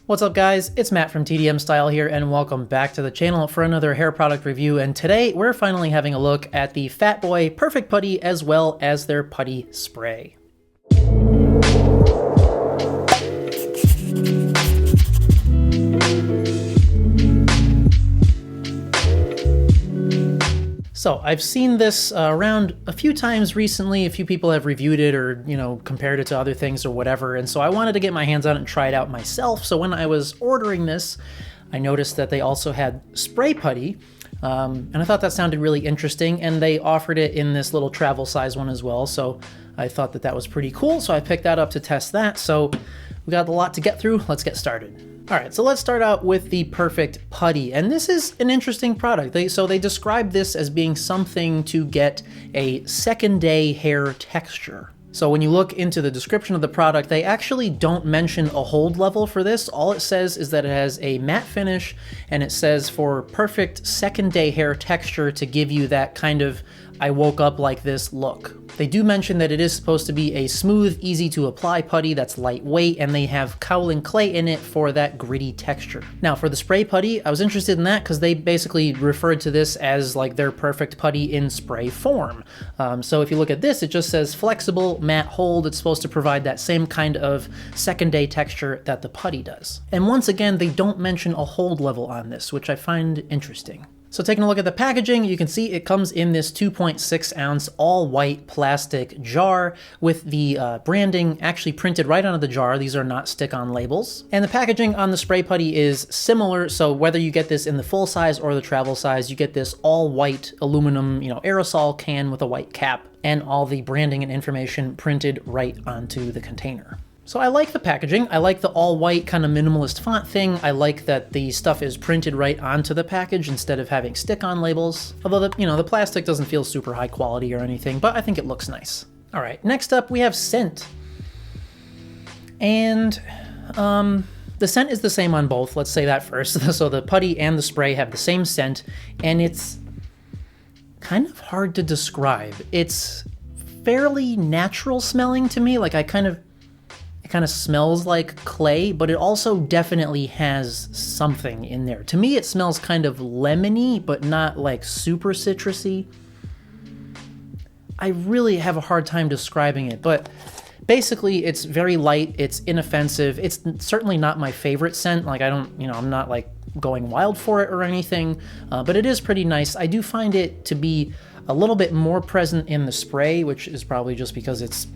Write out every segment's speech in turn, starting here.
What's up guys, it's Matt from TDM Style here and welcome back to the channel for another hair product review, and today we're finally having a look at the Fatboy Perfect Putty as well as their Putty Spray. So I've seen this around a few times recently. A few people have reviewed it or, compared it to other things or whatever. And so I wanted to get my hands on it and try it out myself. So when I was ordering this, I noticed that they also had spray putty. And I thought that sounded really interesting. And they offered it in this little travel size one as well. So I thought that that was pretty cool. So I picked that up to test that. So we got a lot to get through. Let's get started. All right, so let's start out with the Perfect Putty, and this is an interesting product. They describe this as being something to get a second day hair texture. So when you look into the description of the product, they actually don't mention a hold level for this. All it says is that it has a matte finish, and it says for perfect second day hair texture to give you that kind of I woke up like this look. They do mention that it is supposed to be a smooth, easy to apply putty that's lightweight, and they have kaolin clay in it for that gritty texture. Now for the spray putty, I was interested in that because they basically referred to this as like their perfect putty in spray form. So if you look at this, it just says flexible matte hold. It's supposed to provide that same kind of second day texture that the putty does. And once again, they don't mention a hold level on this, which I find interesting. So taking a look at the packaging, you can see it comes in this 2.6 ounce all white plastic jar with the branding actually printed right onto the jar. These are not stick-on labels. And the packaging on the spray putty is similar, so whether you get this in the full size or the travel size, you get this all white aluminum, aerosol can with a white cap, and all the branding and information printed right onto the container. So I like the packaging. I like the all-white kind of minimalist font thing. I like that the stuff is printed right onto the package instead of having stick-on labels. Although the plastic doesn't feel super high quality or anything, but I think it looks nice. All right, next up we have scent. And the scent is the same on both. Let's say that first. So the putty and the spray have the same scent, and it's kind of hard to describe. It's fairly natural smelling to me. Like it kind of smells like clay, but it also definitely has something in there. To me, it smells kind of lemony, but not like super citrusy. I really have a hard time describing it, but basically it's very light, it's inoffensive. It's certainly not my favorite scent. Like I'm not like going wild for it or anything, but it is pretty nice. I do find it to be a little bit more present in the spray, which is probably just because it's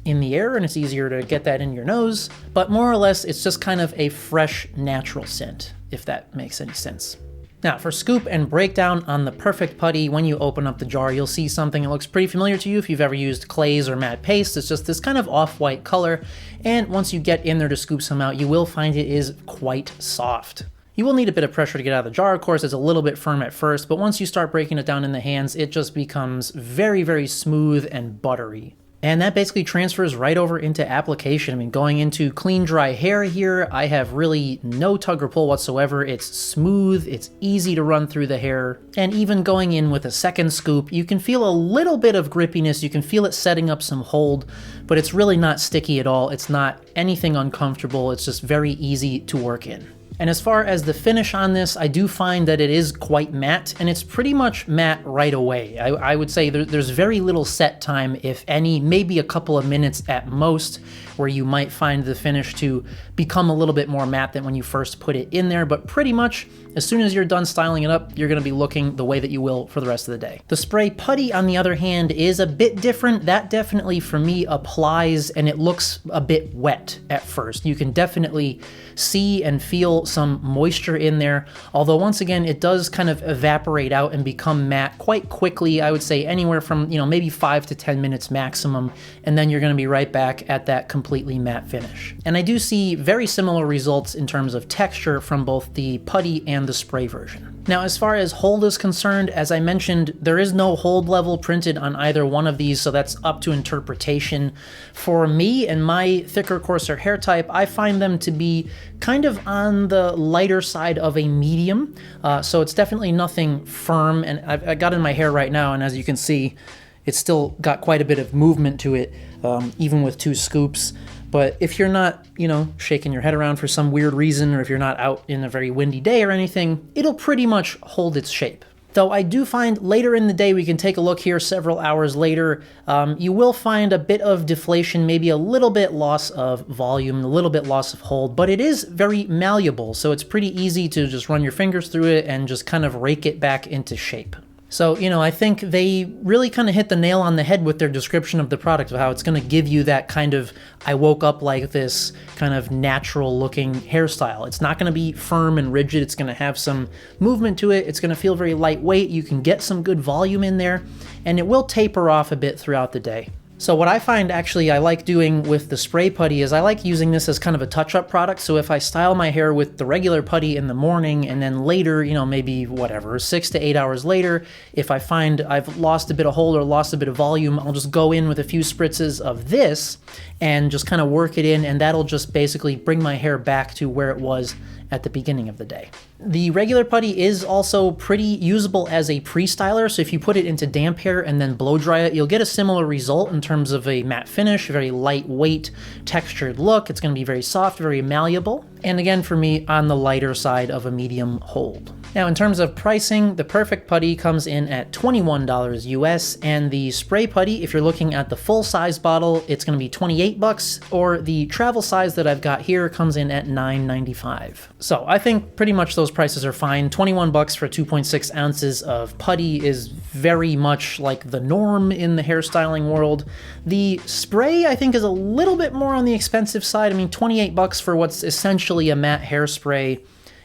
in the air and it's easier to get that in your nose, but more or less it's just kind of a fresh, natural scent, if that makes any sense. Now for scoop and breakdown on the Perfect Putty, when you open up the jar, you'll see something that looks pretty familiar to you if you've ever used clays or matte paste. It's just this kind of off-white color, and once you get in there to scoop some out, you will find it is quite soft. You will need a bit of pressure to get out of the jar. Of course, it's a little bit firm at first, but once you start breaking it down in the hands, it just becomes very, very smooth and buttery. And that basically transfers right over into application. I mean, going into clean, dry hair here, I have really no tug or pull whatsoever. It's smooth, it's easy to run through the hair. And even going in with a second scoop, you can feel a little bit of grippiness. You can feel it setting up some hold, but it's really not sticky at all. It's not anything uncomfortable. It's just very easy to work in. And as far as the finish on this, I do find that it is quite matte, and it's pretty much matte right away. I would say there's very little set time, if any, maybe a couple of minutes at most, where you might find the finish to become a little bit more matte than when you first put it in there, but pretty much as soon as you're done styling it up, you're gonna be looking the way that you will for the rest of the day. The spray putty, on the other hand, is a bit different. That definitely, for me, applies, and it looks a bit wet at first. You can definitely see and feel some moisture in there, although once again, it does kind of evaporate out and become matte quite quickly. I would say anywhere from, maybe 5 to 10 minutes maximum, and then you're gonna be right back at that completely matte finish. And I do see very similar results in terms of texture from both the putty and the spray version. Now, as far as hold is concerned, as I mentioned, there is no hold level printed on either one of these, so that's up to interpretation. For me and my thicker, coarser hair type, I find them to be kind of on the lighter side of a medium, so it's definitely nothing firm, and I got it in my hair right now, and as you can see, it's still got quite a bit of movement to it, even with 2 scoops. But if you're not, you know, shaking your head around for some weird reason, or if you're not out in a very windy day or anything, it'll pretty much hold its shape. Though I do find later in the day, we can take a look here several hours later, you will find a bit of deflation, maybe a little bit loss of volume, a little bit loss of hold, but it is very malleable, so it's pretty easy to just run your fingers through it and just kind of rake it back into shape. So, you know, I think they really kind of hit the nail on the head with their description of the product, of how it's going to give you that kind of, I woke up like this kind of natural looking hairstyle. It's not going to be firm and rigid. It's going to have some movement to it. It's going to feel very lightweight. You can get some good volume in there, and it will taper off a bit throughout the day. So what I find actually I like doing with the spray putty is I like using this as kind of a touch-up product. So if I style my hair with the regular putty in the morning, and then later, you know, maybe whatever, 6 to 8 hours later, if I find I've lost a bit of hold or lost a bit of volume, I'll just go in with a few spritzes of this and just kind of work it in, and that'll just basically bring my hair back to where it was at the beginning of the day. The regular putty is also pretty usable as a pre-styler, so if you put it into damp hair and then blow dry it, you'll get a similar result in terms of a matte finish, a very lightweight, textured look. It's going to be very soft, very malleable, and again, for me, on the lighter side of a medium hold. Now, in terms of pricing, the Perfect Putty comes in at $21 US, and the Spray Putty, if you're looking at the full-size bottle, it's going to be $28, or the travel size that I've got here comes in at $9.95. So I think pretty much those prices are fine. $21 for 2.6 ounces of putty is very much like the norm in the hairstyling world. The spray, I think, is a little bit more on the expensive side. I mean, $28 for what's essentially a matte hairspray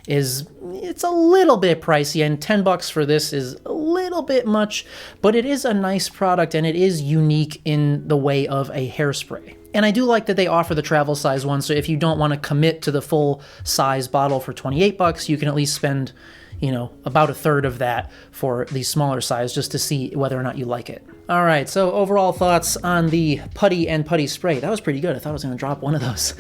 it's a little bit pricey, and $10 for this is a little bit much, but it is a nice product and it is unique in the way of a hairspray. And I do like that they offer the travel size one, so if you don't want to commit to the full size bottle for $28, you can at least spend, you know, about a third of that for the smaller size, just to see whether or not you like it. All right, so overall thoughts on the Putty and Putty Spray. That was pretty good. I thought I was going to drop one of those.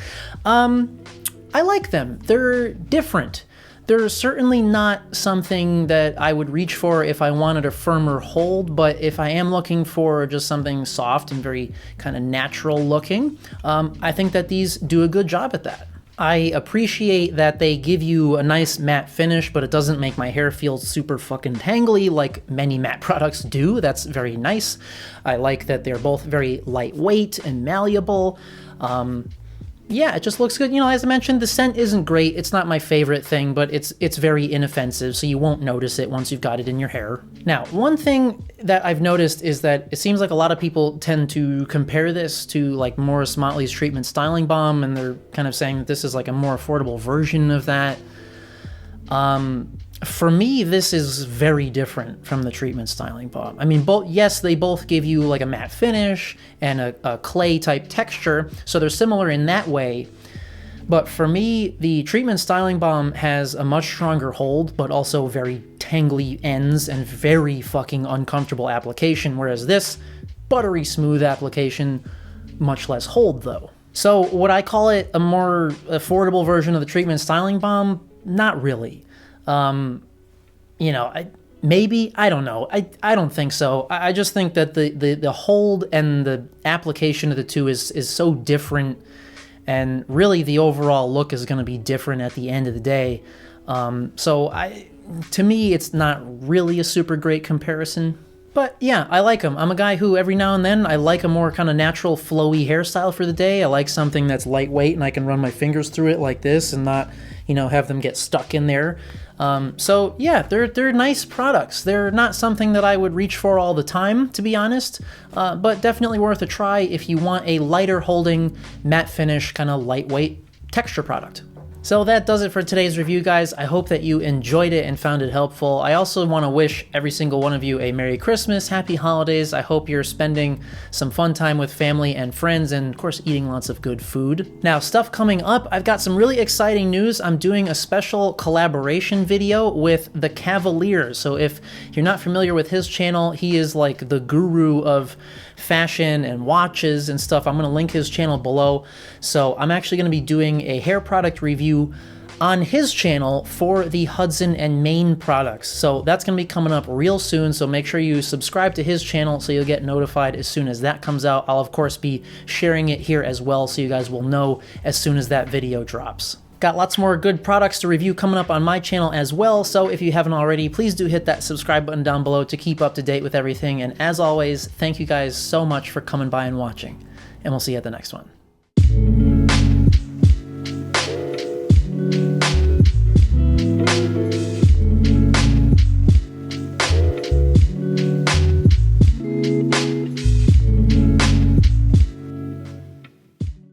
I like them. They're different. They're certainly not something that I would reach for if I wanted a firmer hold, but if I am looking for just something soft and very kind of natural looking, I think that these do a good job at that. I appreciate that they give you a nice matte finish, but it doesn't make my hair feel super fucking tangly like many matte products do. That's very nice. I like that they're both very lightweight and malleable. Yeah, it just looks good. You know, as I mentioned, the scent isn't great. It's not my favorite thing, but it's very inoffensive, so you won't notice it once you've got it in your hair. Now, one thing that I've noticed is that it seems like a lot of people tend to compare this to like Morris Motley's Treatment Styling Balm, and they're kind of saying that this is like a more affordable version of that. For me, this is very different from the Treatment Styling Balm. I mean, yes, they both give you like a matte finish and a clay type texture, so they're similar in that way. But for me, the Treatment Styling Balm has a much stronger hold, but also very tangly ends and very fucking uncomfortable application, whereas this, buttery smooth application, much less hold though. So would I call it a more affordable version of the Treatment Styling Balm? Not really. You know, maybe, I don't know. I don't think so. I just think that the hold and the application of the two is so different, and really the overall look is going to be different at the end of the day. To me, it's not really a super great comparison. But yeah, I like them. I'm a guy who every now and then I like a more kind of natural flowy hairstyle for the day. I like something that's lightweight and I can run my fingers through it like this and not, you know, have them get stuck in there. So yeah, they're nice products. They're not something that I would reach for all the time, to be honest, but definitely worth a try if you want a lighter holding, matte finish, kind of lightweight texture product. So that does it for today's review, guys. I hope that you enjoyed it and found it helpful. I also want to wish every single one of you a Merry Christmas, Happy Holidays. I hope you're spending some fun time with family and friends, and of course eating lots of good food. Now, stuff coming up, I've got some really exciting news. I'm doing a special collaboration video with The Cavalier. So if you're not familiar with his channel, he is like the guru of fashion and watches and stuff. I'm going to link his channel below. So I'm actually going to be doing a hair product review on his channel for the Hudson and Maine products. So that's going to be coming up real soon, so make sure you subscribe to his channel so you'll get notified as soon as that comes out. I'll of course be sharing it here as well, so you guys will know as soon as that video drops. Got lots more good products to review coming up on my channel as well, so if you haven't already, please do hit that subscribe button down below to keep up to date with everything. And as always, thank you guys so much for coming by and watching, and we'll see you at the next one.